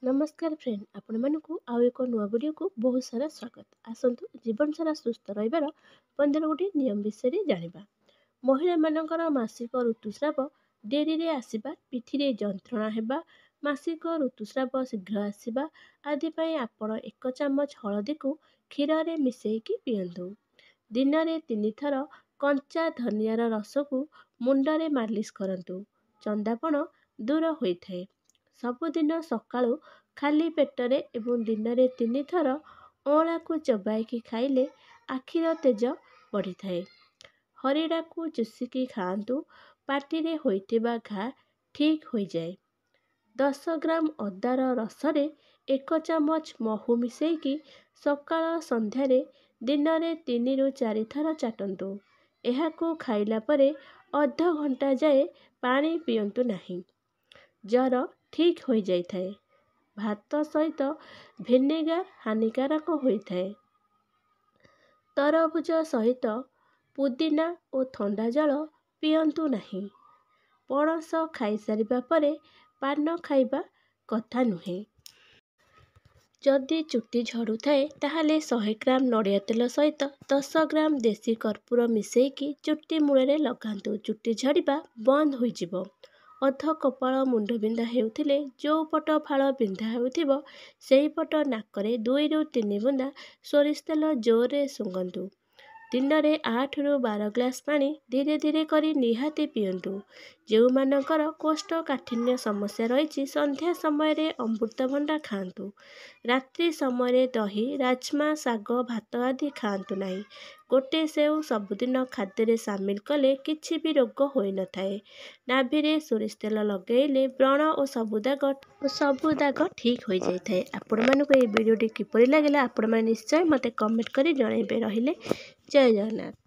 नमस्कार फ्रेंड आपण मानकु आउ एक नुआ वीडियो को बहुत सारा स्वागत। आसंतु जीवन सारा सुस्थ रहिबार 15 गोटी नियम विषय जानिबा। महिला मानकर मासिक ऋतुस्राव डेरी रे आसीबा, पिठिरे जंत्रणा हेबा, मासिक ऋतुस्राव शीघ्र आसीबा आदि पई आपण 1 चामच हळदी को क्षीर रे मिसेइकी पियंतु। दिन रे 3 थर कंचा धनियार रस को मुंडरे मालिश करंतु। चंदापण दूर होइथाय। सबुदिन सकाळु खाली पेटरे एवं दिन में 3 थर अँला को चबाईकी खाइले आखिर तेज बढ़ी थाए। हरिड़ा को चुसिकी खाआंतु, पाटिरे होइतिबा घा ठीक हो जाए। 10 ग्राम अदार रसरे 1 चामच महू मिसेइकी सकाळ संध्यारे दिन में 3 ରୁ 4 थर चाटंतु। एहाकू खाइला परे अध घंटा जाए पानी पियंतु नहीं। जर ठीक हो जाए थाए। भात सहित विनेगार हानिकारक होइथाए। तरबुज सहित पुदीना और ठंडा जल पियंतु नहीं। पणस खाई सारिबा परे पान खाइबा कथा नुहे। जदि चुटी झड़ू थाए ताहाले 100 ग्राम नड़िया तेल सहित 10 ग्राम देसी कर्पूर मिसेइकी चुटी मूଳରେ लगांतु। चुटी झड़िबा बंद होई जिवो। अध कपाल मुंड बिंधा हेउथिले जो पट फाळ बिंधा हेउथिबो सेही पट नाकरे 2 ରୁ 3 बुंदा सोरिष तेल जोरे सुंगंतु। दिन में 8 ରୁ 12 ग्लास पानी धीरे धीरे करी निहाती पियंतु। जो मानकर कोष्ठकाठिन्य समस्या रही संध्या समय रे अमृतभंडा खाआंतु। रात्रि समय दही, राजमा, साग, भात आदि खाआंतु नहीं। गोटे सेव सबुदिन खाद्य रे सामिल कले किछि भी रोग होई न थाए। नाभि रे सोरिष तेल लगेइले व्रण और सबु दाग ठीक हो जाए थाए। आपण मानकु ए वीडियोटी किपरि लागला आपण माने निश्चय मते कमेंट करी जणाइबे। रहिले जय जगन्नाथ।